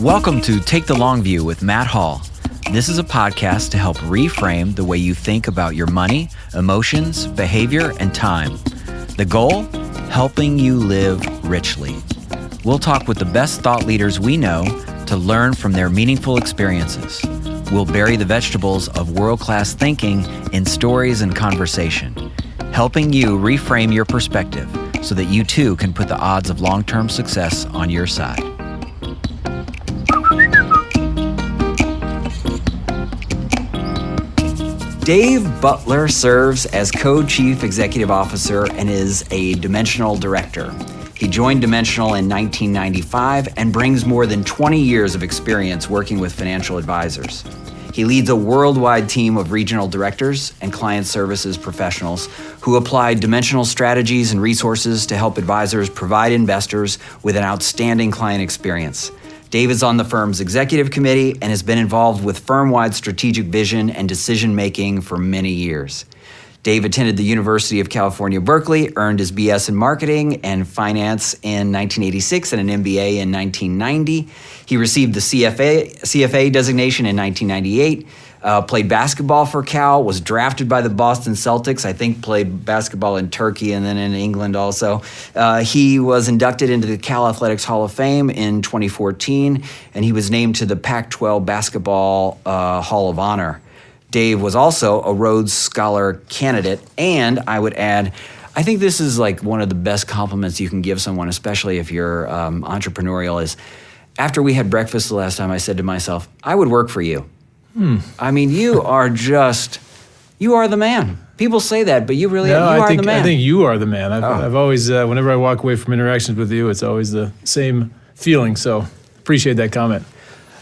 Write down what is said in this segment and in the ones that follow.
Welcome to Take the Long View with Matt Hall. This is a podcast to help reframe the way you think about your money, emotions, behavior, and time. The goal? Helping you live richly. We'll talk with the best thought leaders we know to learn from their meaningful experiences. We'll bury the vegetables of world-class thinking in stories and conversation, helping you reframe your perspective so that you too can put the odds of long-term success on your side. Dave Butler serves as co-chief executive officer and is a Dimensional director. He joined Dimensional in 1995 and brings more than 20 years of experience working with financial advisors. He leads a worldwide team of regional directors and client services professionals who apply Dimensional strategies and resources to help advisors provide investors with an outstanding client experience. Dave is on the firm's executive committee and has been involved with firm-wide strategic vision and decision-making for many years. Dave attended the University of California, Berkeley, earned his BS in marketing and finance in 1986 and an MBA in 1990. He received the CFA designation in 1998, played basketball for Cal, was drafted by the Boston Celtics, I think played basketball in Turkey and then in England also. He was inducted into the Cal Athletics Hall of Fame in 2014, and he was named to the Pac-12 Basketball Hall of Honor. Dave was also a Rhodes Scholar candidate, and I would add, I think this is like one of the best compliments you can give someone, especially if you're entrepreneurial, is after we had breakfast the last time, I said to myself, I would work for you. I mean, you are the man. People say that, but you are the man. I think you are the man. I've always, whenever I walk away from interactions with you, it's always the same feeling, so appreciate that comment.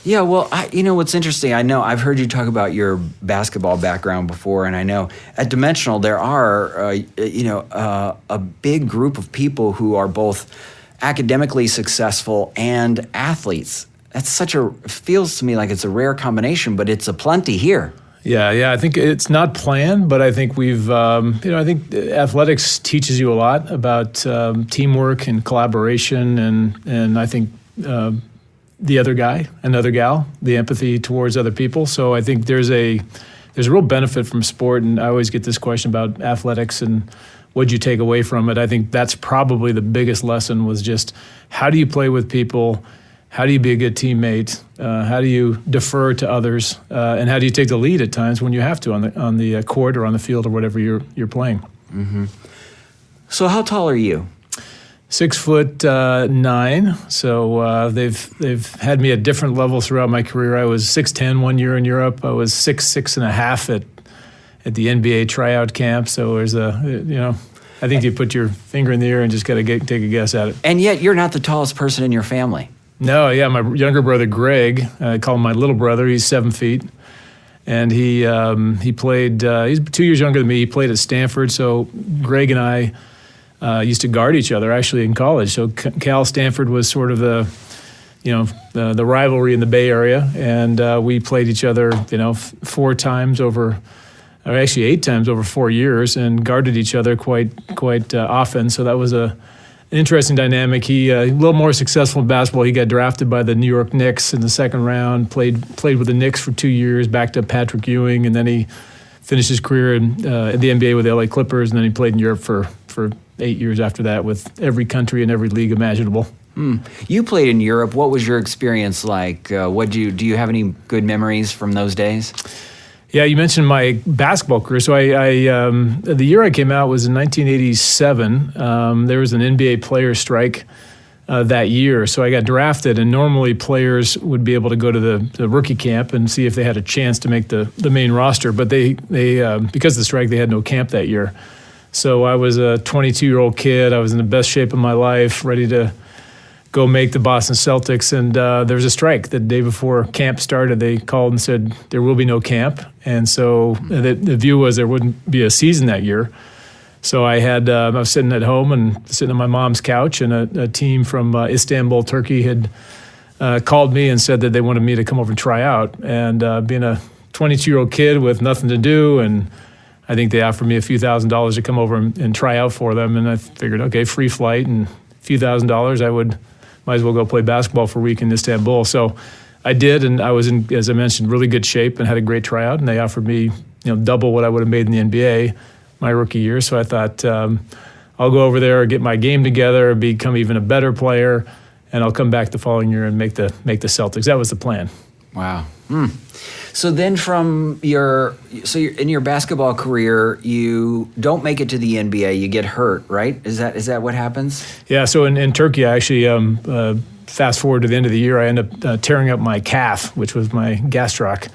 Yeah, well, what's interesting, I know I've heard you talk about your basketball background before, and I know at Dimensional there are, a big group of people who are both academically successful and athletes. That's feels to me like it's a rare combination, but it's a plenty here. Yeah, I think it's not planned, but I think I think athletics teaches you a lot about teamwork and collaboration, and I think the other guy, another gal, the empathy towards other people. So I think there's a real benefit from sport, and I always get this question about athletics and what'd you take away from it. I think that's probably the biggest lesson was just how do you play with people, how do you be a good teammate, how do you defer to others, and how do you take the lead at times when you have to on the court or on the field or whatever you're playing. Mm-hmm. So how tall are you? 6'9", so they've had me at different levels throughout my career. I was 6'10" 1 year in Europe. I was 6'6.5" at the NBA tryout camp. So there's I think you put your finger in the air and just got to take a guess at it. And yet you're not the tallest person in your family. No, yeah, my younger brother Greg, I call him my little brother. He's 7 feet, and he played. He's 2 years younger than me. He played at Stanford. So Greg and I used to guard each other actually in college. So Cal Stanford was sort of the rivalry in the Bay Area, and we played each other 4 times over, or actually 8 times over 4 years, and guarded each other quite often. So that was an interesting dynamic. He a little more successful in basketball. He got drafted by the New York Knicks in the second round. Played with the Knicks for 2 years, backed up Patrick Ewing, and then he finished his career in the NBA with the LA Clippers, and then he played in Europe for 8 years after that with every country and every league imaginable. You played in Europe. What was your experience like? Do you have any good memories from those days? Yeah, you mentioned my basketball career. So the year I came out was in 1987. There was an NBA player strike that year. So I got drafted, and normally players would be able to go to the rookie camp and see if they had a chance to make the main roster. But they because of the strike, they had no camp that year. So I was a 22-year-old kid. I was in the best shape of my life, ready to go make the Boston Celtics. And there was a strike the day before camp started. They called and said there will be no camp. And so the view was there wouldn't be a season that year. So I was sitting at home and sitting on my mom's couch, and a team from Istanbul, Turkey had called me and said that they wanted me to come over and try out. And being a 22-year-old kid with nothing to do, and I think they offered me a few $1,000s to come over and try out for them. And I figured, okay, free flight and few $1,000s, I might as well go play basketball for a week in Istanbul. So I did, and I was in, as I mentioned, really good shape and had a great tryout. And they offered me, double what I would have made in the NBA my rookie year. So I thought I'll go over there, get my game together, become even a better player, and I'll come back the following year and make the Celtics. That was the plan. Wow. So then you're in your basketball career, you don't make it to the NBA, you get hurt, right? Is that what happens? Yeah, so in Turkey, I actually, fast forward to the end of the year, I end up tearing up my calf, which was my gastroc,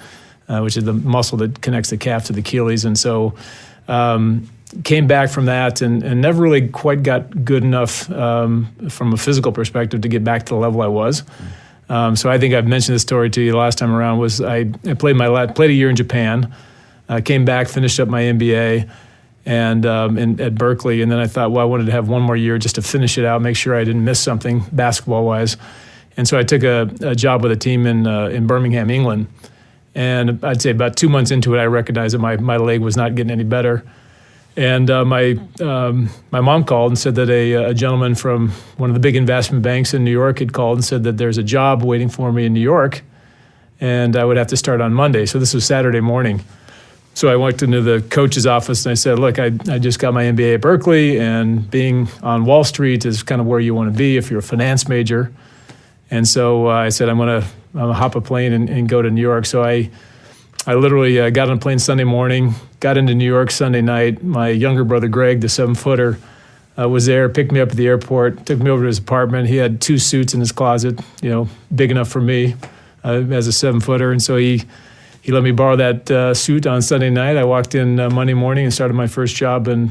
which is the muscle that connects the calf to the Achilles. And so came back from that and never really quite got good enough from a physical perspective to get back to the level I was. So I think I've mentioned this story to you the last time around. Was I played a year in Japan, came back, finished up my MBA, and at Berkeley, and then I thought, well, I wanted to have one more year just to finish it out, make sure I didn't miss something basketball-wise, and so I took a job with a team in Birmingham, England, and I'd say about 2 months into it, I recognized that my leg was not getting any better. And my mom called and said that a gentleman from one of the big investment banks in New York had called and said that there's a job waiting for me in New York, and I would have to start on Monday. So this was Saturday morning. So I walked into the coach's office and I said, look, I just got my MBA at Berkeley, and being on Wall Street is kind of where you want to be if you're a finance major. And so I said, I'm gonna hop a plane and go to New York. So I literally got on a plane Sunday morning, got into New York Sunday night. My younger brother, Greg, the 7-footer, was there, picked me up at the airport, took me over to his apartment. He had 2 suits in his closet, big enough for me as a 7-footer. And so he let me borrow that suit on Sunday night. I walked in Monday morning and started my first job in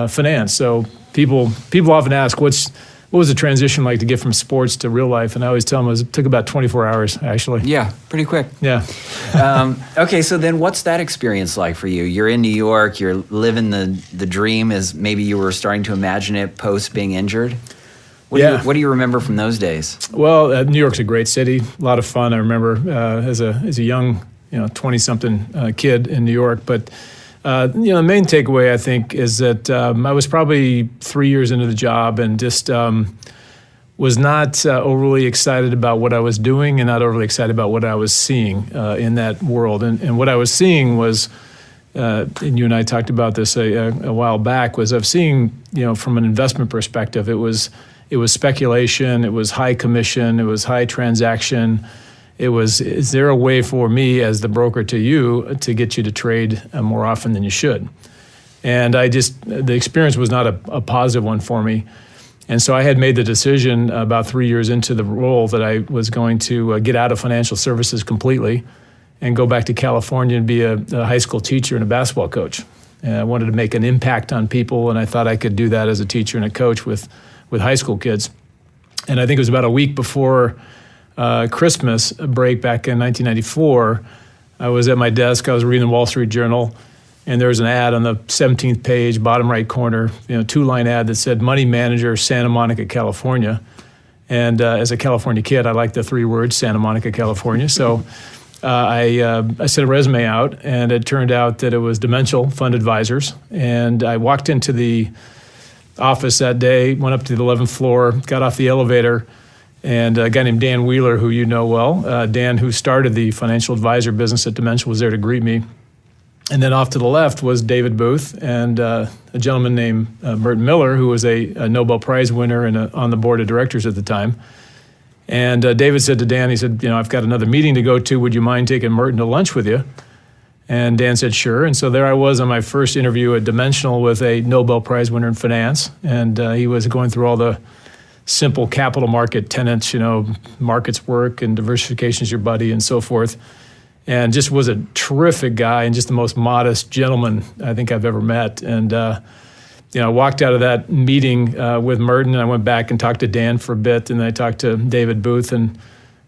finance. So people often ask, what was the transition like to get from sports to real life? And I always tell them it took about 24 hours, actually. Yeah, pretty quick. Yeah. Okay, so then what's that experience like for you? You're in New York, you're living the dream as maybe you were starting to imagine it post being injured. What do you remember from those days? Well, New York's a great city, a lot of fun. I remember as a young 20-something kid in New York. But the main takeaway, I think, is that I was probably 3 years into the job and just was not overly excited about what I was doing and not overly excited about what I was seeing in that world. And what I was seeing was, and you and I talked about this a while back, was I've seen, from an investment perspective, it was speculation, it was high commission, it was high transaction. It was, is there a way for me as the broker to you to get you to trade more often than you should? And the experience was not a positive one for me. And so I had made the decision about 3 years into the role that I was going to get out of financial services completely and go back to California and be a high school teacher and a basketball coach. And I wanted to make an impact on people, and I thought I could do that as a teacher and a coach with high school kids. And I think it was about a week before Christmas break back in 1994, I was at my desk, I was reading the Wall Street Journal, and there was an ad on the 17th page, bottom right corner, 2-line ad that said, Money Manager, Santa Monica, California. And as a California kid, I liked the 3 words, Santa Monica, California. So I sent a resume out, and it turned out that it was Dimensional Fund Advisors. And I walked into the office that day, went up to the 11th floor, got off the elevator, and a guy named Dan Wheeler, who you know well, Dan, who started the financial advisor business at Dimensional, was there to greet me. And then off to the left was David Booth and a gentleman named Merton Miller, who was a Nobel Prize winner and on the board of directors at the time. And David said to Dan, he said, I've got another meeting to go to. Would you mind taking Merton to lunch with you? And Dan said, sure. And so there I was on my first interview at Dimensional with a Nobel Prize winner in finance. And he was going through all the simple capital market tenets, markets work and diversification is your buddy and so forth. And just was a terrific guy and just the most modest gentleman I think I've ever met. And, I walked out of that meeting with Merton, and I went back and talked to Dan for a bit, and then I talked to David Booth, and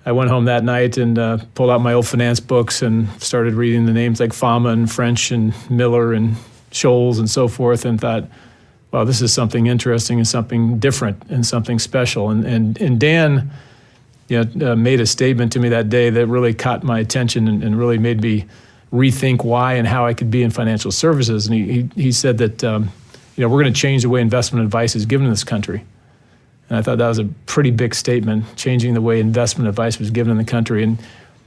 I went home that night and pulled out my old finance books and started reading the names like Fama and French and Miller and Scholes and so forth, and thought, wow, this is something interesting and something different and something special. And Dan made a statement to me that day that really caught my attention and really made me rethink why and how I could be in financial services. And he said that, we're going to change the way investment advice is given in this country. And I thought that was a pretty big statement, changing the way investment advice was given in the country. And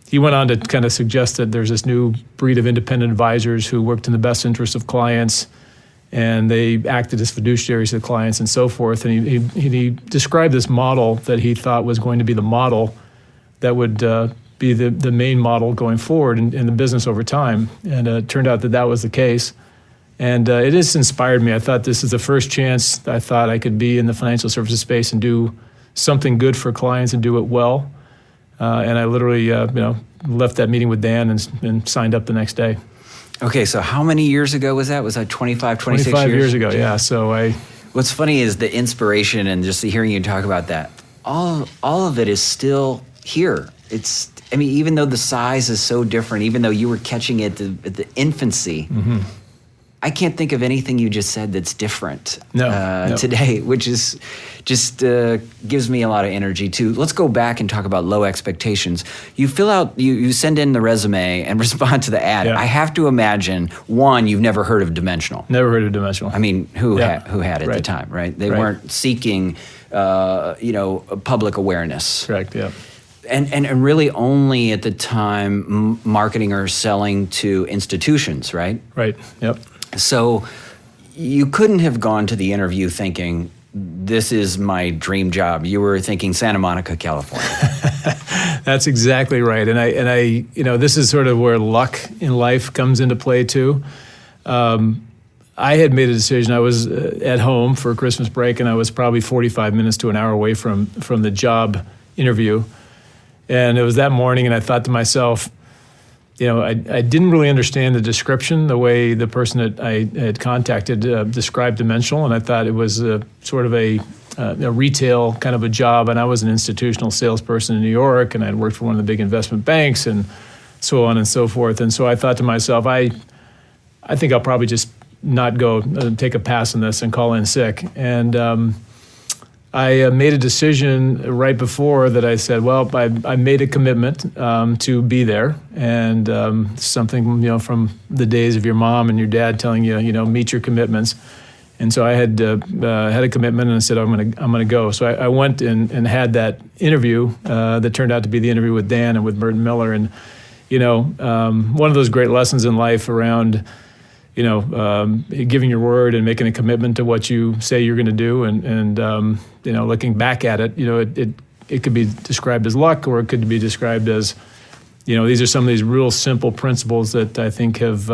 he went on to kind of suggest that there's this new breed of independent advisors who worked in the best interest of clients, and they acted as fiduciaries to the clients and so forth. And he described this model that he thought was going to be the model that would be the main model going forward in the business over time. And it turned out that was the case. And it just inspired me. I thought this is the first chance I thought I could be in the financial services space and do something good for clients and do it well. And I literally left that meeting with Dan and signed up the next day. Okay, so how many years ago was that? Was that 25, 26 years? 25 years ago, yeah. So What's funny is the inspiration and just hearing you talk about that, all of it is still here. Even though the size is so different, even though you were catching it at the infancy, I can't think of anything you just said that's different today, which is just gives me a lot of energy too. Let's go back and talk about low expectations. You fill out, you send in the resume and respond to the ad. Yeah. I have to imagine, one, you've never heard of Dimensional. Never heard of Dimensional. I mean, who had at the time, right? They weren't seeking, public awareness. Correct. Yeah. And really only at the time marketing or selling to institutions, right? Right. Yep. So you couldn't have gone to the interview thinking, this is my dream job. You were thinking Santa Monica, California. That's exactly right. And I this is sort of where luck in life comes into play too. I had made a decision. I was at home for Christmas break, and I was probably 45 minutes to an hour away from the job interview. And it was that morning, and I thought to myself, I didn't really understand the description, the way the person that I had contacted described Dimensional, and I thought it was sort of a retail kind of a job, and I was an institutional salesperson in New York, and I had worked for one of the big investment banks, and so on and so forth. And so I thought to myself, I think I'll probably just not go take a pass on this and call in sick. And I made a decision right before that. I said, well, I made a commitment to be there, and something from the days of your mom and your dad telling you, meet your commitments. And so I had a commitment, and I said, I'm gonna go. So I went and had that interview that turned out to be the interview with Dan and with Merton Miller, and one of those great lessons in life around giving your word and making a commitment to what you say you're going to do, and looking back at it, it could be described as luck, or it could be described as, these are some of these real simple principles that I think have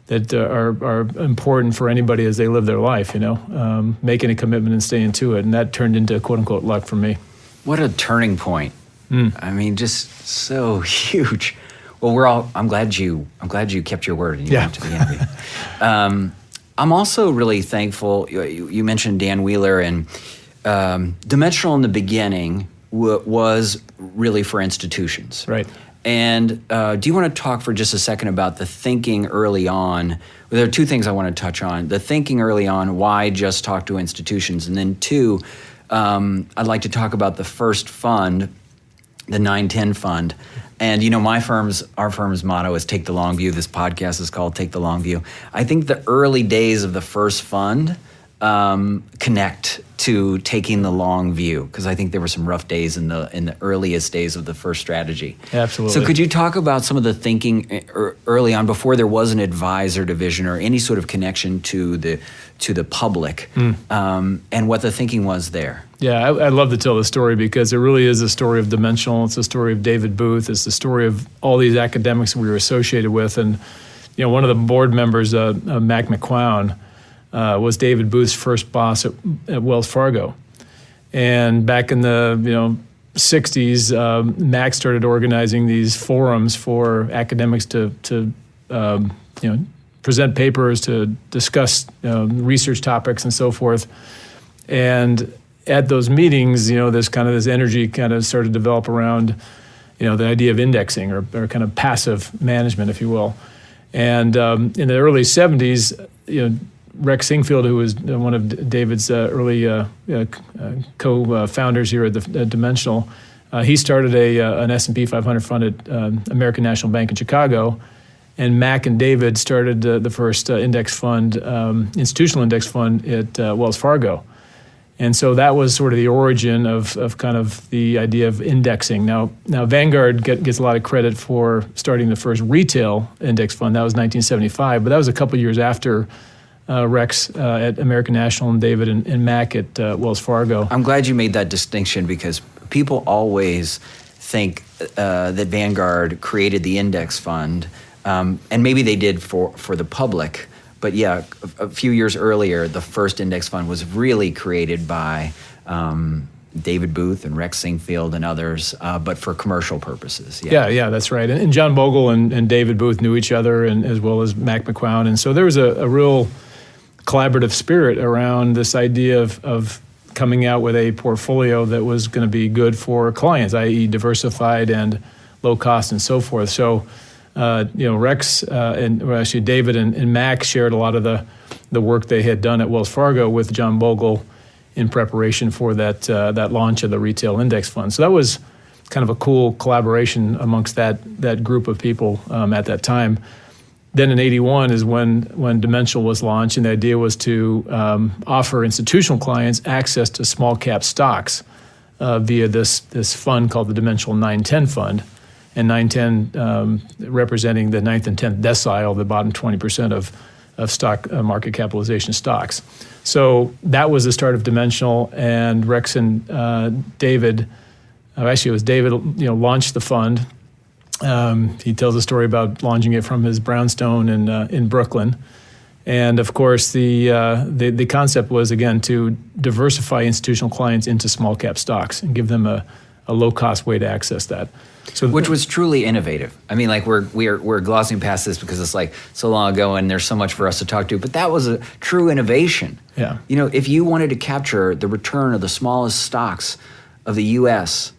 that are important for anybody as they live their life. Making a commitment and staying to it, and that turned into quote unquote luck for me. What a turning point! I mean, just so huge. Well, I'm glad you kept your word and you went to the interview. I'm also really thankful. You mentioned Dan Wheeler, and Dimensional in the beginning was really for institutions, right? And do you want to talk for just a second about the thinking early on? Well, there are two things I want to touch on: the thinking early on, why just talk to institutions, and then two, I'd like to talk about the first fund, the 910 fund. And our firm's motto is take the long view. This podcast is called Take the Long View. I think the early days of the first fund connect to taking the long view, because I think there were some rough days in the earliest days of the first strategy. Absolutely. So could you talk about some of the thinking early on, before there was an advisor division or any sort of connection to the public, and what the thinking was there? Yeah, I love to tell the story, because it really is a story of Dimensional. It's the story of David Booth. It's the story of all these academics we were associated with. And one of the board members, Mac McQuown, was David Booth's first boss at Wells Fargo. And back in the 60s, Mac started organizing these forums for academics to present papers, to discuss research topics and so forth. And at those meetings, this energy kind of started to develop around, the idea of indexing or kind of passive management, if you will. And in the early 70s, Rex Singfield, who was one of David's early co-founders here at the Dimensional, he started an S&P 500 fund at American National Bank in Chicago. And Mac and David started the first index fund, institutional index fund at Wells Fargo. And so that was sort of the origin of kind of the idea of indexing. Now Vanguard gets a lot of credit for starting the first retail index fund. That was 1975, but that was a couple years after Rex at American National and David and Mac at Wells Fargo. I'm glad you made that distinction, because people always think that Vanguard created the index fund, and maybe they did for the public. But yeah, a few years earlier, the first index fund was really created by David Booth and Rex Singfield and others, but for commercial purposes. Yeah, that's right. And John Bogle and David Booth knew each other, and as well as Mac McCown. And so there was a real collaborative spirit around this idea of coming out with a portfolio that was going to be good for clients, i.e. diversified and low cost and so forth. So, Rex actually David and Mac shared a lot of the work they had done at Wells Fargo with John Bogle in preparation for that launch of the retail index fund. So that was kind of a cool collaboration amongst that group of people at that time. Then in '81 is when Dimensional was launched, and the idea was to offer institutional clients access to small cap stocks via this fund called the Dimensional 910 Fund, and 910 representing the 9th and 10th decile, the bottom 20% of stock market capitalization stocks. So that was the start of Dimensional, and Rex and David, actually it was David, launched the fund. He tells a story about launching it from his brownstone in Brooklyn, and of course the concept was again to diversify institutional clients into small cap stocks and give them a low cost way to access that. So which was truly innovative. I mean, like we're glossing past this because it's like so long ago and there's so much for us to talk to, but that was a true innovation. Yeah. If you wanted to capture the return of the smallest stocks of the U.S.,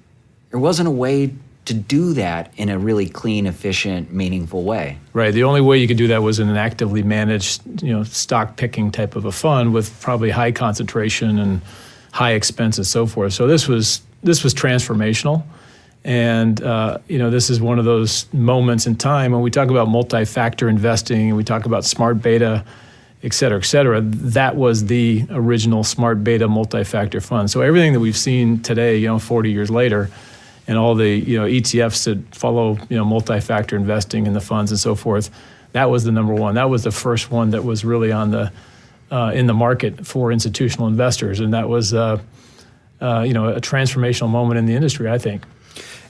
there wasn't a way to do that in a really clean, efficient, meaningful way. Right. The only way you could do that was in an actively managed, stock picking type of a fund with probably high concentration and high expense and so forth. So this was transformational. And, this is one of those moments in time when we talk about multi-factor investing and we talk about smart beta, et cetera, that was the original smart beta multi-factor fund. So everything that we've seen today, 40 years later, and all the ETFs that follow multi-factor investing in the funds and so forth, that was the number one. That was the first one that was really on the in the market for institutional investors, and that was a transformational moment in the industry, I think.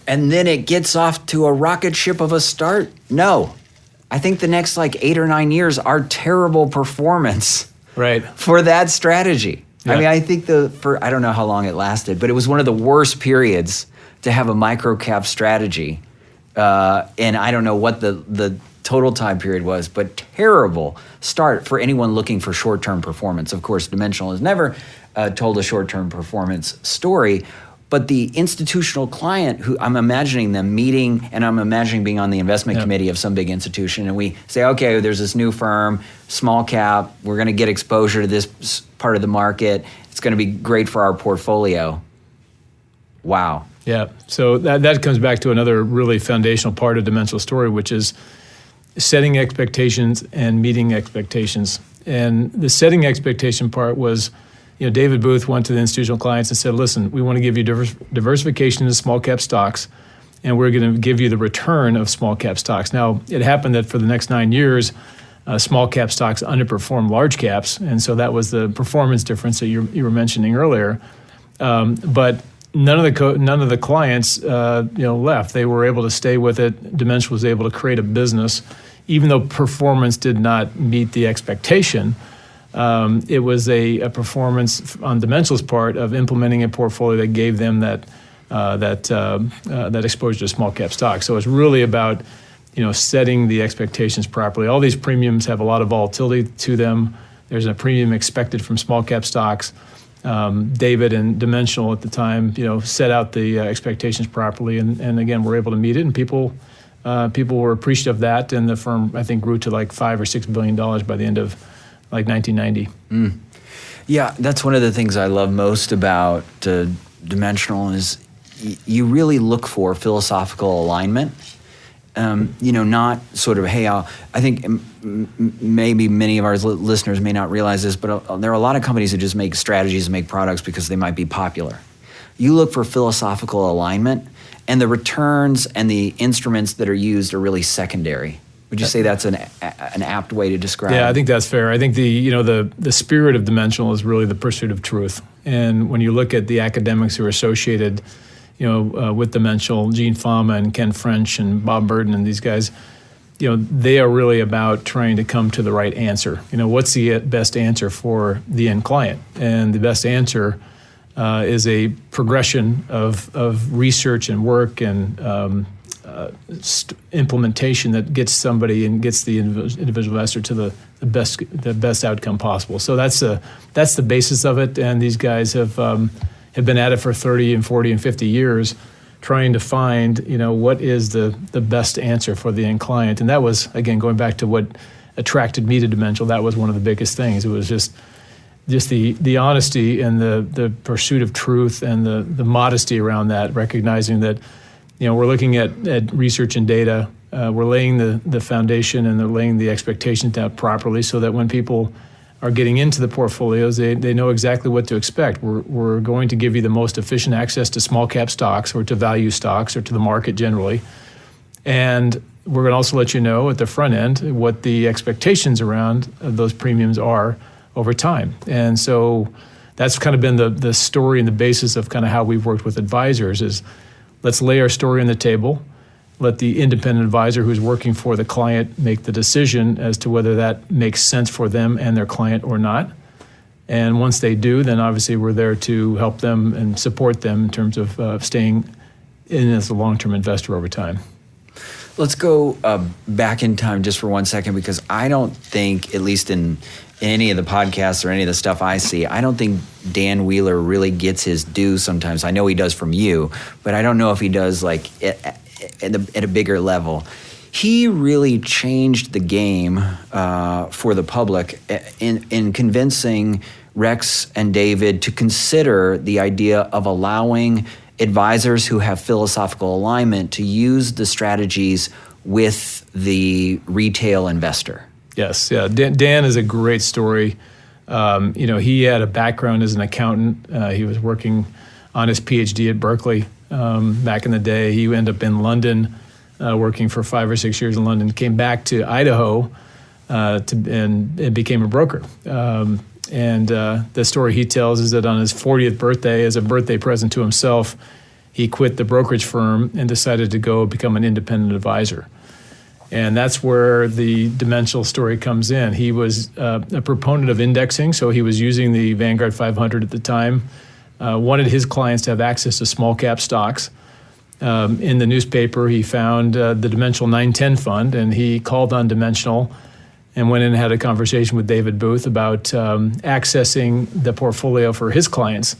And then it gets off to a rocket ship of a start? No. I think the next 8 or 9 years are terrible performance for that strategy. Yeah. I mean, I think I don't know how long it lasted, but it was one of the worst periods to have a micro-cap strategy. And I don't know what the total time period was, but terrible start for anyone looking for short-term performance. Of course, Dimensional has never told a short-term performance story, but the institutional client who I'm imagining them meeting, and I'm imagining being on the investment committee of some big institution, and we say, okay, there's this new firm, small cap, we're going to get exposure to this part of the market. It's going to be great for our portfolio. Wow. Yeah, so that comes back to another really foundational part of Dimensional's story, which is setting expectations and meeting expectations. And the setting expectation part was, David Booth went to the institutional clients and said, listen, we want to give you diversification into small cap stocks, and we're going to give you the return of small cap stocks. Now, it happened that for the next 9 years, small cap stocks underperformed large caps, and so that was the performance difference that you were mentioning earlier. But none of the clients left. They were able to stay with it. Dimensional was able to create a business, even though performance did not meet the expectation. It was a performance on Dimensional's part of implementing a portfolio that gave them that exposure to small cap stocks. So it's really about setting the expectations properly. All these premiums have a lot of volatility to them. There's a premium expected from small cap stocks. David and Dimensional at the time, set out the expectations properly, and again, were able to meet it, and people were appreciative of that, and the firm, I think, grew to $5 or $6 billion by the end of 1990. Yeah, that's one of the things I love most about Dimensional is you really look for philosophical alignment, Not sort of, hey, I think maybe many of our listeners may not realize this, but there are a lot of companies who just make strategies and make products because they might be popular. You look for philosophical alignment, and the returns and the instruments that are used are really secondary. Would you say that's an apt way to describe it? Yeah, I think that's fair. I think the spirit of Dimensional is really the pursuit of truth. And when you look at the academics who are associated, with Dimensional, Gene Fama and Ken French and Bob Burden and these guys, they are really about trying to come to the right answer. What's the best answer for the end client? And the best answer is a progression of research and work and implementation that gets somebody and gets the individual investor to the best outcome possible. So that's the basis of it. And these guys have been at it for 30 and 40 and 50 years, trying to find what is the best answer for the end client. And that was, again, going back to what attracted me to Dimensional. That was one of the biggest things. It was just the honesty and the pursuit of truth and the modesty around that, recognizing that we're looking at research and data. We're laying the foundation and they're laying the expectations down properly so that when people are getting into the portfolios, they know exactly what to expect. We're going to give you the most efficient access to small cap stocks or to value stocks or to the market generally. And we're going to also let you know at the front end what the expectations around those premiums are over time. And so that's kind of been the story and the basis of kind of how we've worked with advisors is let's lay our story on the table. Let the independent advisor who's working for the client make the decision as to whether that makes sense for them and their client or not. And once they do, then obviously we're there to help them and support them in terms of staying in as a long-term investor over time. Let's go back in time just for 1 second, because I don't think, at least in any of the podcasts or any of the stuff I see, I don't think Dan Wheeler really gets his due sometimes. I know he does from you, but I don't know if he does like at a bigger level. He really changed the game for the public in convincing Rex and David to consider the idea of allowing advisors who have philosophical alignment to use the strategies with the retail investor. Yes, yeah. Dan is a great story. He had a background as an accountant. He was working on his PhD at Berkeley back in the day. He ended up in London, working for 5 or 6 years in London. Came back to Idaho and became a broker. And the story he tells is that on his 40th birthday, as a birthday present to himself, he quit the brokerage firm and decided to go become an independent advisor. And that's where the Dimensional story comes in. He was a proponent of indexing, so he was using the Vanguard 500 at the time, wanted his clients to have access to small cap stocks. In the newspaper, he found the Dimensional 910 fund, and he called on Dimensional and went in and had a conversation with David Booth about accessing the portfolio for his clients.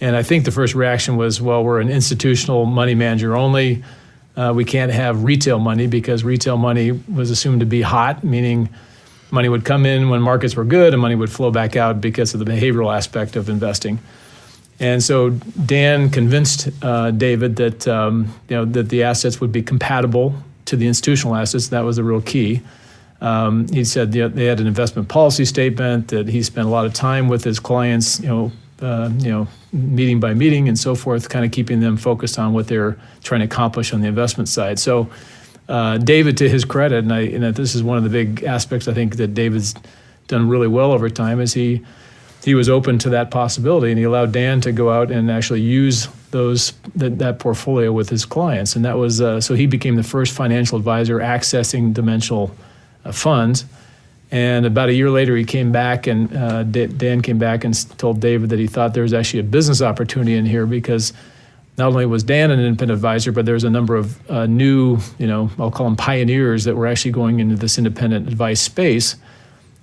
And I think the first reaction was, well, we're an institutional money manager only. We can't have retail money because retail money was assumed to be hot, meaning money would come in when markets were good and money would flow back out because of the behavioral aspect of investing. And so Dan convinced David that that the assets would be compatible to the institutional assets. That was the real key. He said they had an investment policy statement, that he spent a lot of time with his clients, meeting by meeting and so forth, kind of keeping them focused on what they're trying to accomplish on the investment side. So David, to his credit, and this is one of the big aspects I think that David's done really well over time, is he was open to that possibility, and he allowed Dan to go out and actually use that portfolio with his clients. And that was so he became the first financial advisor accessing Dimensional funds. And about a year later, he came back, and Dan came back and told David that he thought there was actually a business opportunity in here, because not only was Dan an independent advisor, but there was a number of new, I'll call them pioneers, that were actually going into this independent advice space.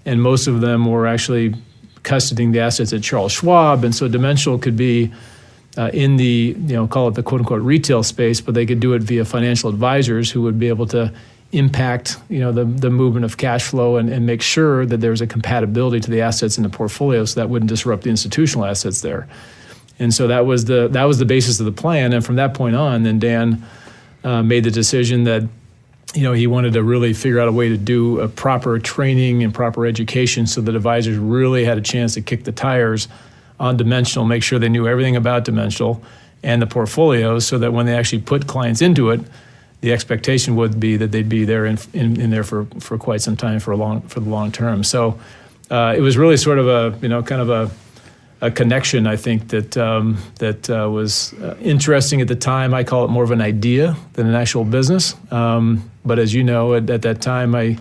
And most of them were actually custodying the assets at Charles Schwab. And so Dimensional could be in the, call it the quote unquote retail space, but they could do it via financial advisors who would be able to impact, the movement of cash flow and make sure that there's a compatibility to the assets in the portfolio, so that wouldn't disrupt the institutional assets there. And so that was the basis of the plan. And from that point on, then Dan made the decision that he wanted to really figure out a way to do a proper training and proper education so that advisors really had a chance to kick the tires on Dimensional, make sure they knew everything about Dimensional and the portfolios, so that when they actually put clients into it, the expectation would be that they'd be there in there for quite some time for the long term. So it was really sort of a connection, I think, that was interesting at the time. I call it more of an idea than an actual business. But as you know, at that time, I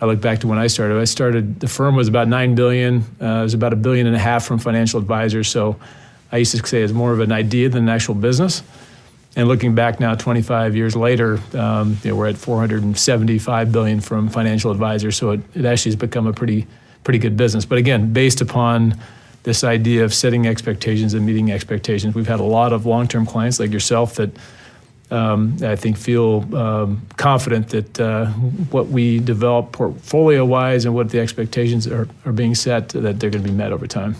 look back to when I started. The firm was about $9 billion. It was about $1.5 billion from financial advisors. So I used to say it's more of an idea than an actual business. And looking back now, 25 years later, we're at $475 billion from financial advisors. So it actually has become a pretty good business. But again, based upon this idea of setting expectations and meeting expectations, we've had a lot of long-term clients like yourself that I think feel confident that what we develop portfolio-wise and what the expectations are being set, that they're going to be met over time.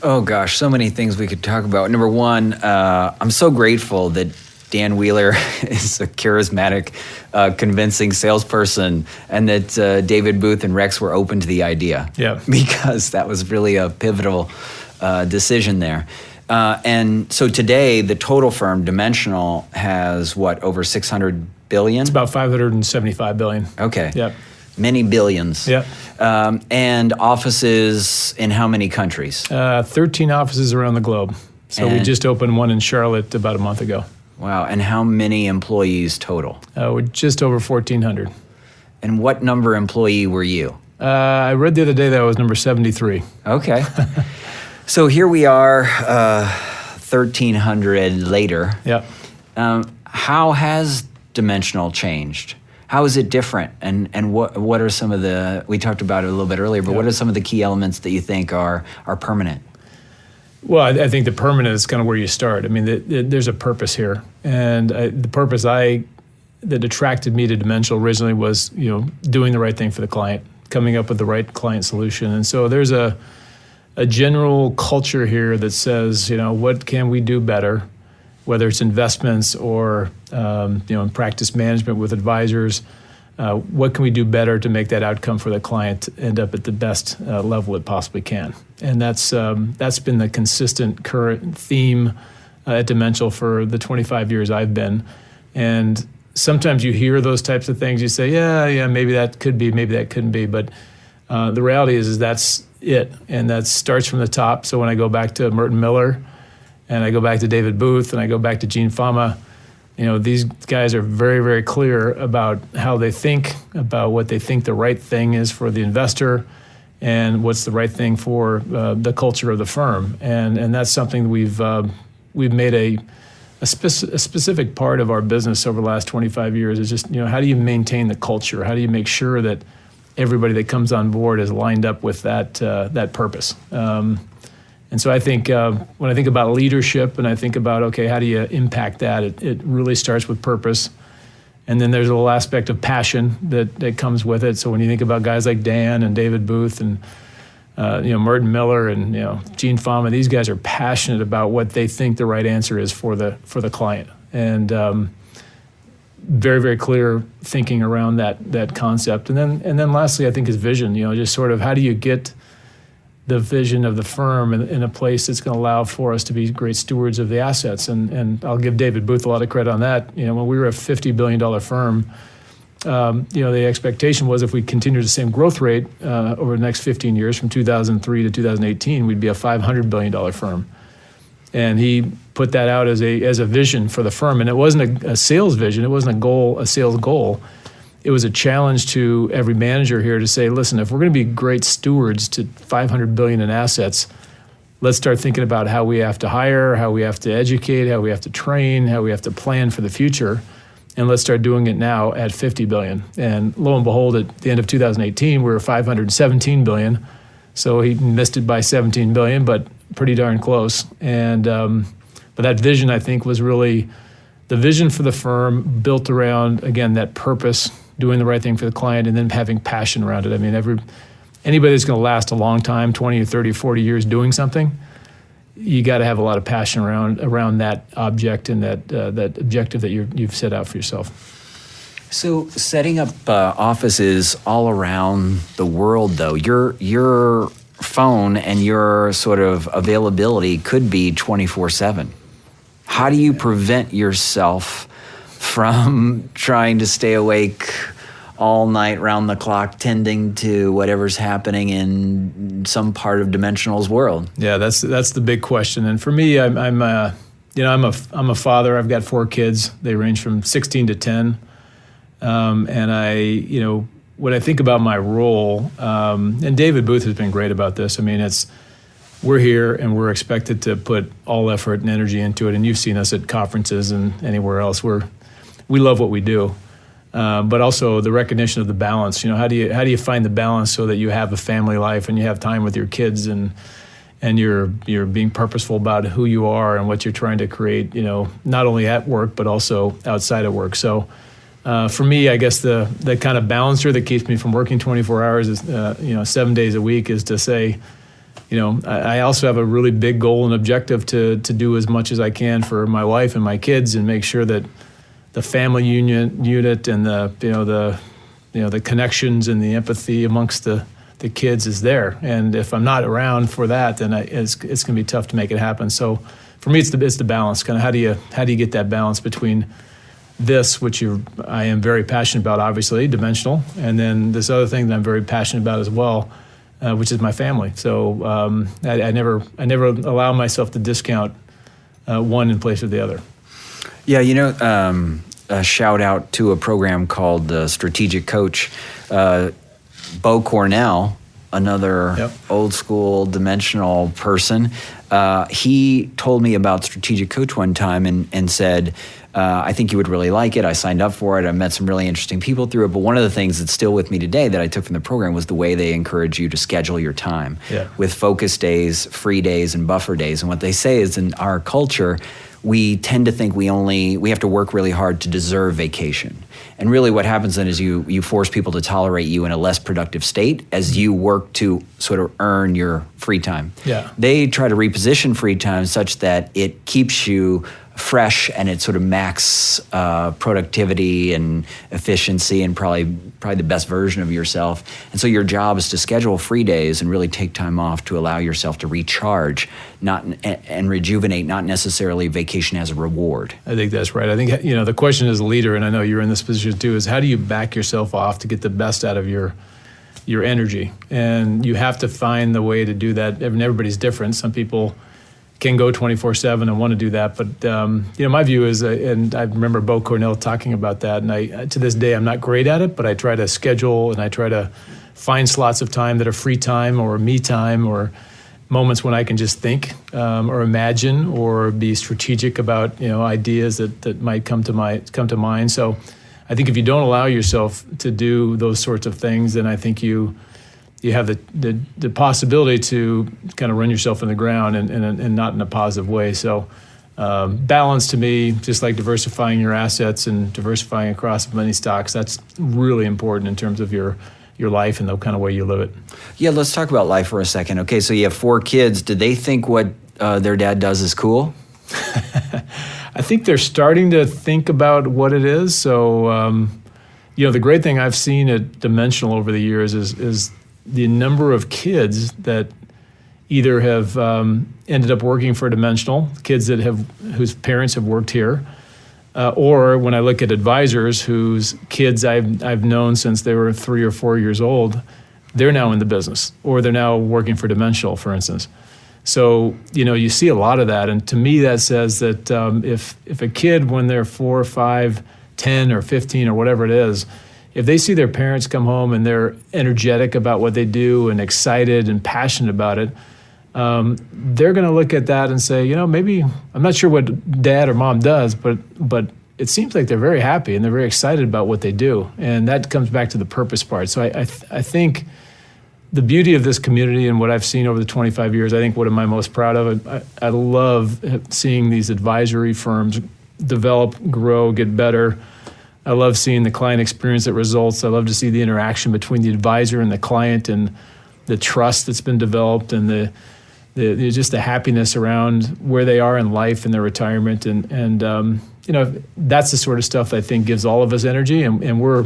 Oh gosh, so many things we could talk about. Number one, I'm so grateful that Dan Wheeler is a charismatic, convincing salesperson, and that David Booth and Rex were open to the idea. Yeah. Because that was really a pivotal decision there. And so today, the total firm, Dimensional, has over 600 billion? It's about 575 billion. Okay. Yep. Many billions. Yep. And offices in how many countries? 13 offices around the globe. So we just opened one in Charlotte about a month ago. Wow. And how many employees total? We're just over 1,400. And what number employee were you? I read the other day that I was number 73. Okay. So here we are, 1,300 later. Yep. How has Dimensional changed? How is it different? And what are some of the, we talked about it a little bit earlier, but what are some of the key elements that you think are permanent? Well, I think the permanent is kind of where you start. I mean, there's a purpose here. And the purpose that attracted me to Dimensional originally was, doing the right thing for the client, coming up with the right client solution. And so there's a general culture here that says, what can we do better, whether it's investments or, in practice management with advisors, what can we do better to make that outcome for the client end up at the best level it possibly can? And that's been the consistent current theme at Dimensional for the 25 years I've been. And sometimes you hear those types of things. You say, yeah, maybe that could be, maybe that couldn't be. But the reality is that's it. And that starts from the top. So when I go back to Merton Miller and I go back to David Booth and I go back to Gene Fama, these guys are very, very clear about how they think, about what they think the right thing is for the investor and what's the right thing for the culture of the firm. And that's something we've made a specific part of our business over the last 25 years is just, how do you maintain the culture? How do you make sure that everybody that comes on board is lined up with that purpose? And so I think when I think about leadership and I think about, okay, how do you impact that? It really starts with purpose. And then there's a little aspect of passion that comes with it. So when you think about guys like Dan and David Booth and Merton Miller and Gene Fama, these guys are passionate about what they think the right answer is for the client. And very, very clear thinking around that concept. And then lastly, I think is vision. Just sort of how do you get the vision of the firm in a place that's going to allow for us to be great stewards of the assets. And I'll give David Booth a lot of credit on that. When we were a $50 billion firm, the expectation was if we continued the same growth rate over the next 15 years, from 2003 to 2018, we'd be a $500 billion firm. And he put that out as a vision for the firm. And it wasn't a sales vision. It wasn't a sales goal. It was a challenge to every manager here to say, listen, if we're going to be great stewards to $500 billion in assets, let's start thinking about how we have to hire, how we have to educate, how we have to train, how we have to plan for the future. And let's start doing it now at $50 billion. And lo and behold, at the end of 2018, we were $517 billion. So he missed it by $17 billion, but pretty darn close. And but that vision, I think, was really the vision for the firm built around, again, that purpose, doing the right thing for the client, and then having passion around it. I mean, anybody that's going to last a long time, 20 or 30, 40 years doing something, you got to have a lot of passion around that object and that objective that you've set out for yourself. So setting up offices all around the world, though, your phone and your sort of availability could be 24/7. How do you prevent yourself from trying to stay awake all night, round the clock, tending to whatever's happening in some part of Dimensional's world? Yeah, that's the big question. And for me, I'm a father. I've got 4 kids. They range from 16 to 10. And when I think about my role, and David Booth has been great about this. I mean, we're here and we're expected to put all effort and energy into it. And you've seen us at conferences and anywhere else. We love what we do, but also the recognition of the balance. How do you find the balance so that you have a family life and you have time with your kids and you're being purposeful about who you are and what you're trying to create. Not only at work but also outside of work. So. For me, I guess the kind of balancer that keeps me from working 24 hours, is, 7 days a week, is to say, I also have a really big goal and objective to do as much as I can for my wife and my kids, and make sure that the family unit and the connections and the empathy amongst the kids is there. And if I'm not around for that, then it's going to be tough to make it happen. So for me, it's the balance. Kind of how do you get that balance between this, which I am very passionate about, obviously, Dimensional, and then this other thing that I'm very passionate about as well, which is my family. So I never allow myself to discount one in place of the other. Yeah, a shout out to a program called the Strategic Coach. Bo Cornell, another old school Dimensional person, he told me about Strategic Coach one time and said, I think you would really like it. I signed up for it. I met some really interesting people through it. But one of the things that's still with me today that I took from the program was the way they encourage you to schedule your time with focus days, free days, and buffer days. And what they say is, in our culture, we tend to think we have to work really hard to deserve vacation. And really what happens then is you force people to tolerate you in a less productive state as you work to sort of earn your free time. Yeah. They try to reposition free time such that it keeps you fresh and it sort of max productivity and efficiency and probably the best version of yourself. And so your job is to schedule free days and really take time off to allow yourself to recharge and rejuvenate, not necessarily vacation as a reward. I think that's right. I think, the question as a leader, and I know you're in this position too, is how do you back yourself off to get the best out of your energy? And you have to find the way to do that. And everybody's different. Some people can go 24/7 and want to do that. But, my view is, and I remember Bo Cornell talking about that, and to this day, I'm not great at it, but I try to schedule and I try to find slots of time that are free time or me time or moments when I can just think or imagine or be strategic about, ideas that might come to mind. So I think if you don't allow yourself to do those sorts of things, then I think you have the possibility to kind of run yourself in the ground and not in a positive way. So balance to me, just like diversifying your assets and diversifying across many stocks, that's really important in terms of your life and the kind of way you live it. Yeah, let's talk about life for a second. Okay, so you have 4 kids. Did they think what their dad does is cool? I think they're starting to think about what it is. So, the great thing I've seen at Dimensional over the years is the number of kids that either have ended up working for Dimensional, kids whose parents have worked here, or when I look at advisors whose kids I've known since they were 3 or 4 years old, they're now in the business, or they're now working for Dimensional, for instance. So, you see a lot of that, and to me that says that if a kid, when they're 4, 5, 10, or 15, or whatever it is, if they see their parents come home and they're energetic about what they do and excited and passionate about it, they're going to look at that and say, maybe I'm not sure what dad or mom does, but it seems like they're very happy and they're very excited about what they do. And that comes back to the purpose part. So I think the beauty of this community and what I've seen over the 25 years, I think what am I most proud of? I love seeing these advisory firms develop, grow, get better. I love seeing the client experience that results. I love to see the interaction between the advisor and the client and the trust that's been developed and the just the happiness around where they are in life and their retirement. And that's the sort of stuff that I think gives all of us energy, and we're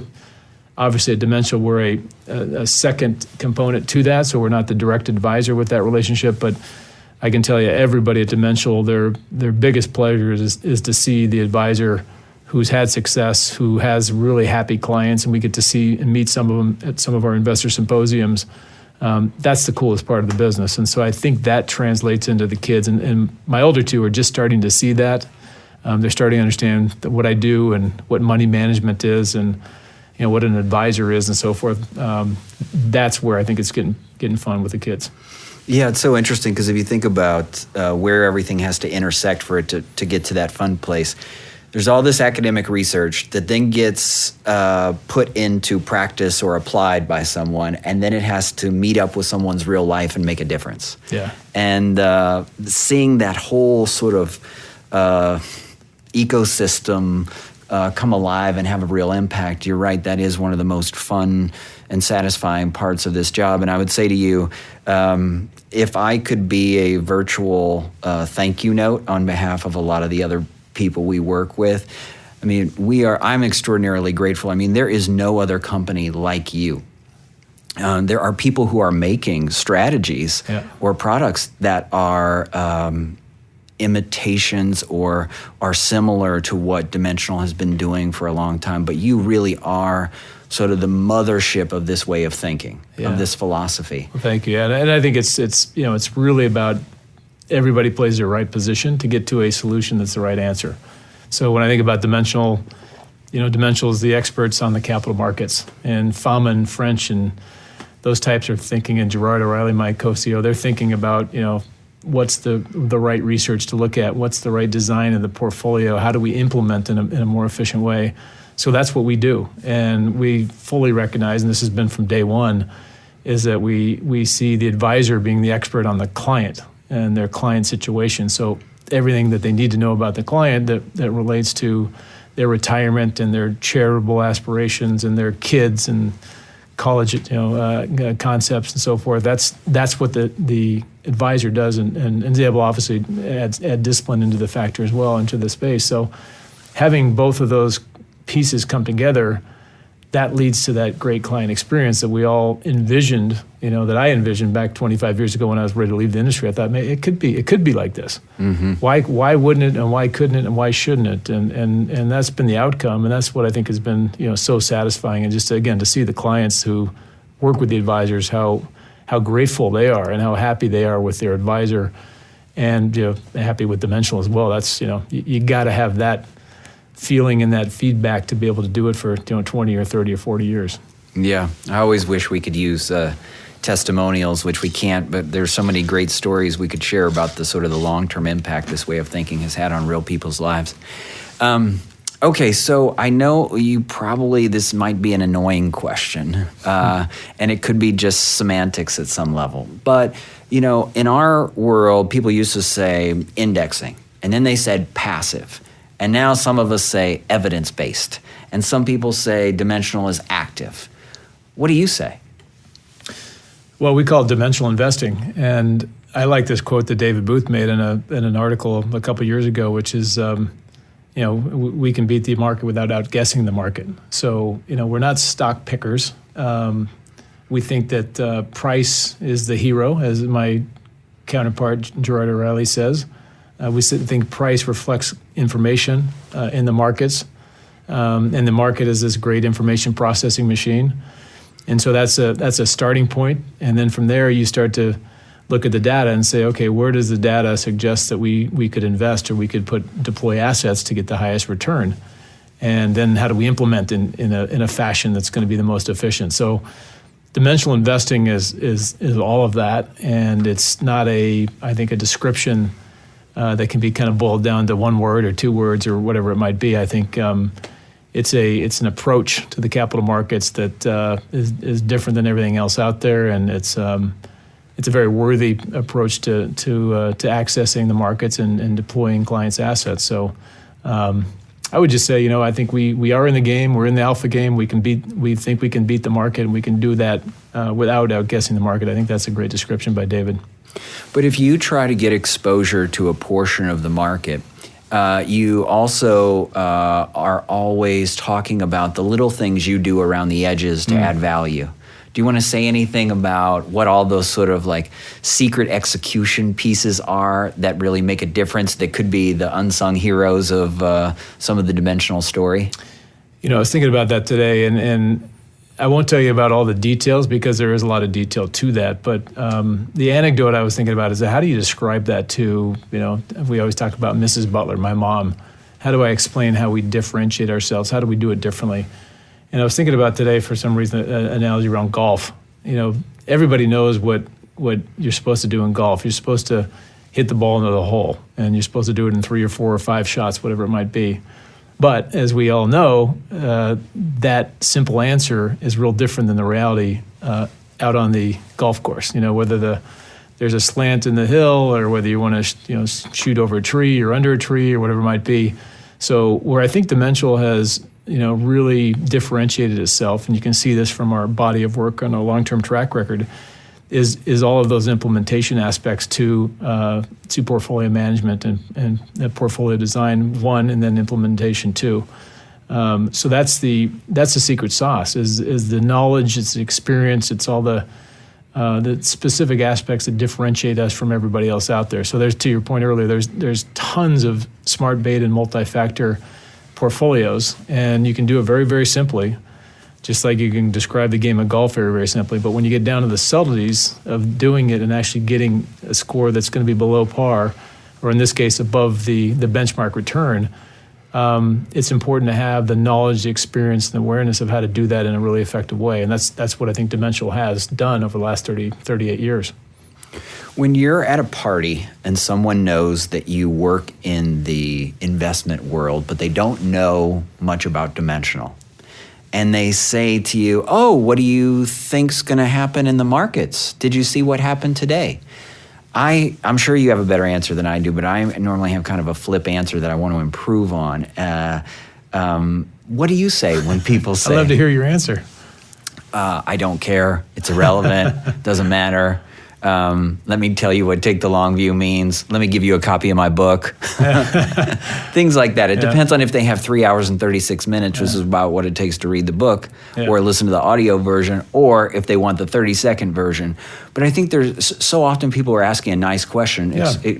obviously at Dimensional, we're a second component to that, so we're not the direct advisor with that relationship, but I can tell you everybody at Dimensional, their biggest pleasure is to see the advisor who's had success, who has really happy clients, and we get to see and meet some of them at some of our investor symposiums. That's the coolest part of the business. And so I think that translates into the kids. And my older two are just starting to see that. They're starting to understand what I do and what money management is and what an advisor is and so forth. That's where I think it's getting fun with the kids. Yeah, it's so interesting because if you think about where everything has to intersect for it to get to that fun place, there's all this academic research that then gets put into practice or applied by someone, and then it has to meet up with someone's real life and make a difference. Yeah. And seeing that whole sort of ecosystem come alive and have a real impact, you're right, that is one of the most fun and satisfying parts of this job. And I would say to you, if I could be a virtual thank you note on behalf of a lot of the other people we work with, I mean, I'm extraordinarily grateful. I mean, there is no other company like you. There are people who are making strategies or products that are imitations or are similar to what Dimensional has been doing for a long time, but you really are sort of the mothership of this way of thinking, of this philosophy. Well, thank you. And I think it's really about everybody plays their right position to get to a solution that's the right answer. So when I think about Dimensional, Dimensional is the experts on the capital markets, and Fama and French and those types are thinking, and Gerard O'Reilly, my co-CEO, they're thinking about, what's the right research to look at, what's the right design of the portfolio, how do we implement in a more efficient way. So that's what we do. And we fully recognize, and this has been from day one, is that we see the advisor being the expert on the client and their client situation. So everything that they need to know about the client that relates to their retirement and their charitable aspirations and their kids and college concepts and so forth, that's what the advisor does. And Diablo obviously add discipline into the factor as well, into the space. So having both of those pieces come together, that leads to that great client experience that we all envisioned, that I envisioned back 25 years ago when I was ready to leave the industry. I thought, man, it could be like this. Mm-hmm. Why wouldn't it, and why couldn't it, and why shouldn't it? And that's been the outcome, and that's what I think has been so satisfying. And just again to see the clients who work with the advisors, how grateful they are and how happy they are with their advisor, and happy with Dimensional as well. That's you got to have that feeling and that feedback to be able to do it for 20 or 30 or 40 years. Yeah, I always wish we could use testimonials, which we can't, but there's so many great stories we could share about the sort of the long-term impact this way of thinking has had on real people's lives. Okay, so I know this might be an annoying question, and it could be just semantics at some level, but in our world, people used to say indexing, and then they said passive. And now some of us say evidence-based, and some people say Dimensional is active. What do you say? Well, we call it dimensional investing, and I like this quote that David Booth made in an article a couple of years ago, which is, we can beat the market without outguessing the market. So, we're not stock pickers. We think that price is the hero, as my counterpart Gerard O'Reilly says. We think price reflects information in the markets, and the market is this great information processing machine. And so that's a starting point. And then from there, you start to look at the data and say, okay, where does the data suggest that we could invest or we could deploy assets to get the highest return? And then how do we implement in a fashion that's going to be the most efficient? So dimensional investing is all of that, and it's not I think a description that can be kind of boiled down to one word or two words or whatever it might be. I think it's an approach to the capital markets that is different than everything else out there, and it's a very worthy approach to accessing the markets and deploying clients' assets. So I would just say, I think we are in the game. We're in the alpha game. We think we can beat the market, and we can do that without outguessing the market. I think that's a great description by David. But if you try to get exposure to a portion of the market You also are always talking about the little things you do around the edges to add value. Do you want to say anything about what all those sort of like secret execution pieces are that really make a difference, that could be the unsung heroes of some of the dimensional story? You know, I was thinking about that today, and I won't tell you about all the details because there is a lot of detail to that. But the anecdote I was thinking about is that how do you describe that to, you know, we always talk about Mrs. Butler, my mom. How do I explain how we differentiate ourselves? How do we do it differently? And I was thinking about today, for some reason, an analogy around golf. You know, everybody knows what you're supposed to do in golf. You're supposed to hit the ball into the hole, and you're supposed to do it in 3 or 4 or 5 shots, whatever it might be. But as we all know, that simple answer is real different than the reality out on the golf course. You know, whether there's a slant in the hill, or whether you want to shoot over a tree or under a tree or whatever it might be. So where I think Dimensional has really differentiated itself, and you can see this from our body of work on a long-term track record, is all of those implementation aspects to portfolio management and portfolio design 1, and then implementation 2. So that's the secret sauce is the knowledge, it's the experience, it's all the specific aspects that differentiate us from everybody else out there. So there's, to your point earlier, there's tons of smart beta and multi-factor portfolios, and you can do it very, very simply, just like you can describe the game of golf very, very simply. But when you get down to the subtleties of doing it and actually getting a score that's going to be below par, or in this case above the benchmark return, it's important to have the knowledge, the experience, and the awareness of how to do that in a really effective way. And that's what I think Dimensional has done over the last 38 years. When you're at a party and someone knows that you work in the investment world, but they don't know much about Dimensional, and they say to you, "Oh, what do you think's going to happen in the markets? Did you see what happened today?" I'm sure you have a better answer than I do, but I normally have kind of a flip answer that I want to improve on. What do you say when people say? I'd love to hear your answer. I don't care. It's irrelevant. Doesn't matter. Let me tell you what take the long view means. Let me give you a copy of my book. Things like that. It depends on if they have 3 hours and 36 minutes, which is about what it takes to read the book, or listen to the audio version, or if they want the 30-second version. But I think there's so often people are asking a nice question,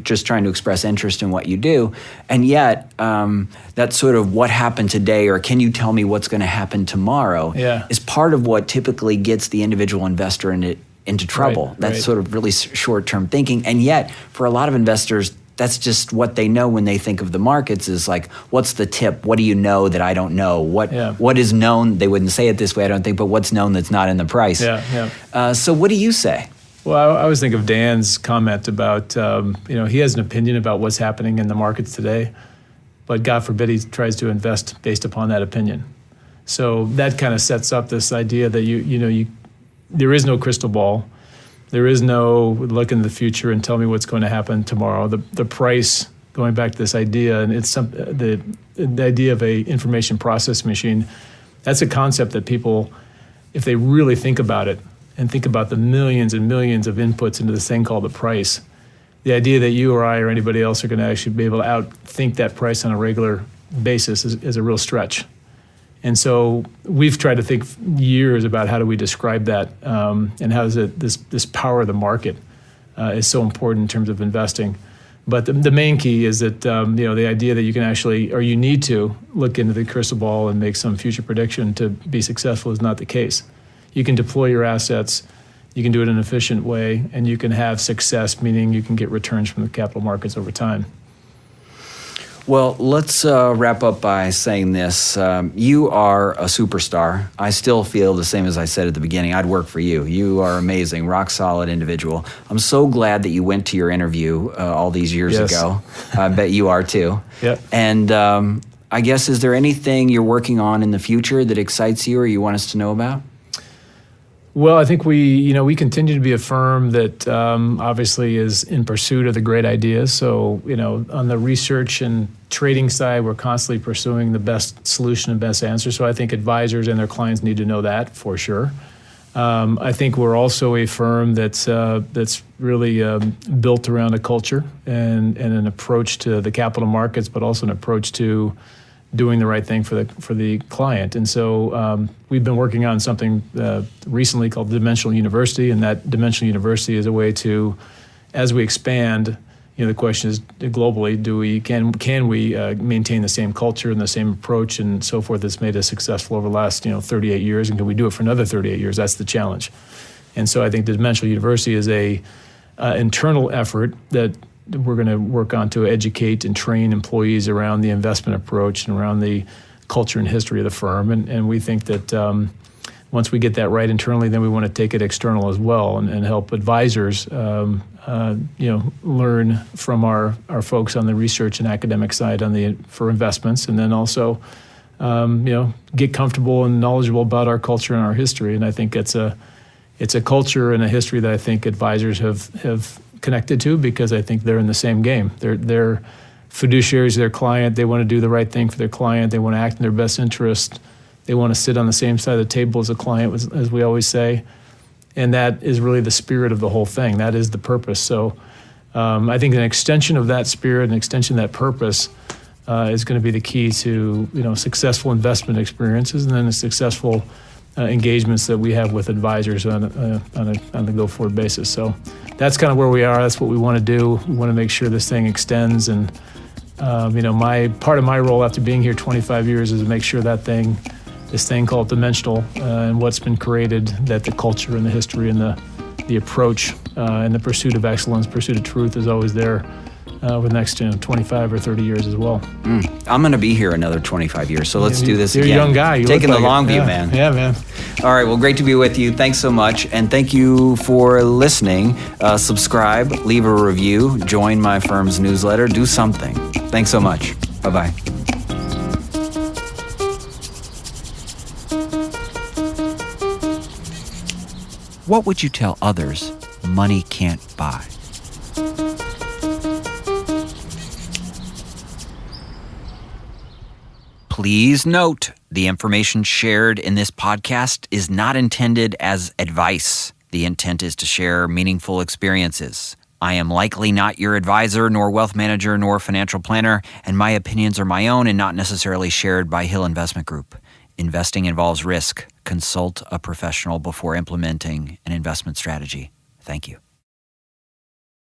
just trying to express interest in what you do. And yet, that sort of what happened today, or can you tell me what's going to happen tomorrow, is part of what typically gets the individual investor into trouble. That's sort of really short-term thinking. And yet, for a lot of investors, that's just what they know when they think of the markets, is like, what's the tip? What do you know that I don't know? What is known? They wouldn't say it this way, I don't think, but what's known that's not in the price? So what do you say? Well, I always think of Dan's comment about, he has an opinion about what's happening in the markets today, but God forbid he tries to invest based upon that opinion. So that kind of sets up this idea that there is no crystal ball. There is no look into the future and tell me what's going to happen tomorrow. The price, going back to this idea, and it's the idea of a information processing machine, that's a concept that people, if they really think about it and think about the millions and millions of inputs into this thing called the price, the idea that you or I or anybody else are going to actually be able to outthink that price on a regular basis is a real stretch. And so we've tried to think years about how do we describe that, and how is it this power of the market is so important in terms of investing. But the main key is that the idea that you can actually, or you need to, look into the crystal ball and make some future prediction to be successful is not the case. You can deploy your assets, you can do it in an efficient way, and you can have success, meaning you can get returns from the capital markets over time. Well, let's wrap up by saying this. You are a superstar. I still feel the same as I said at the beginning. I'd work for you. You are amazing, rock solid individual. I'm so glad that you went to your interview all these years ago. I bet you are too. Yep. And I guess, is there anything you're working on in the future that excites you or you want us to know about? Well, I think we continue to be a firm that obviously is in pursuit of the great ideas. So, on the research and trading side, we're constantly pursuing the best solution and best answer. So I think advisors and their clients need to know that for sure. I think we're also a firm that's really built around a culture and an approach to the capital markets, but also an approach to doing the right thing for the client. And so we've been working on something recently called Dimensional University, and that Dimensional University is a way to, as we expand, the question is globally, can we maintain the same culture and the same approach and so forth that's made us successful over the last 38 years, and can we do it for another 38 years? That's the challenge. And so I think the Dimensional University is a internal effort that we're going to work on to educate and train employees around the investment approach and around the culture and history of the firm. And we think that once we get that right internally, then we want to take it external as well and help advisors learn from our folks on the research and academic side for investments, and then also get comfortable and knowledgeable about our culture and our history. And I think it's a culture and a history that I think advisors have connected to, because I think they're in the same game. They're fiduciaries to their client. They want to do the right thing for their client. They want to act in their best interest. They want to sit on the same side of the table as a client, as we always say. And that is really the spirit of the whole thing. That is the purpose. So I think an extension of that spirit, an extension of that purpose is going to be the key to successful investment experiences, and then the successful engagements that we have with advisors on a go-forward basis. So that's kind of where we are. That's what we want to do. We want to make sure this thing extends. And my part of my role after being here 25 years is to make sure that this thing called Dimensional and what's been created, that the culture and the history and the approach and the pursuit of excellence, pursuit of truth is always there over the next 25 or 30 years as well. I'm going to be here another 25 years, so let's do this again. You're a young guy. Taking the long view, man. Yeah, man. All right, well, great to be with you. Thanks so much, and thank you for listening. Subscribe, leave a review, join my firm's newsletter, do something. Thanks so much. Bye-bye. What would you tell others money can't buy? Please note, the information shared in this podcast is not intended as advice. The intent is to share meaningful experiences. I am likely not your advisor, nor wealth manager, nor financial planner, and my opinions are my own and not necessarily shared by Hill Investment Group. Investing involves risk. Consult a professional before implementing an investment strategy. Thank you.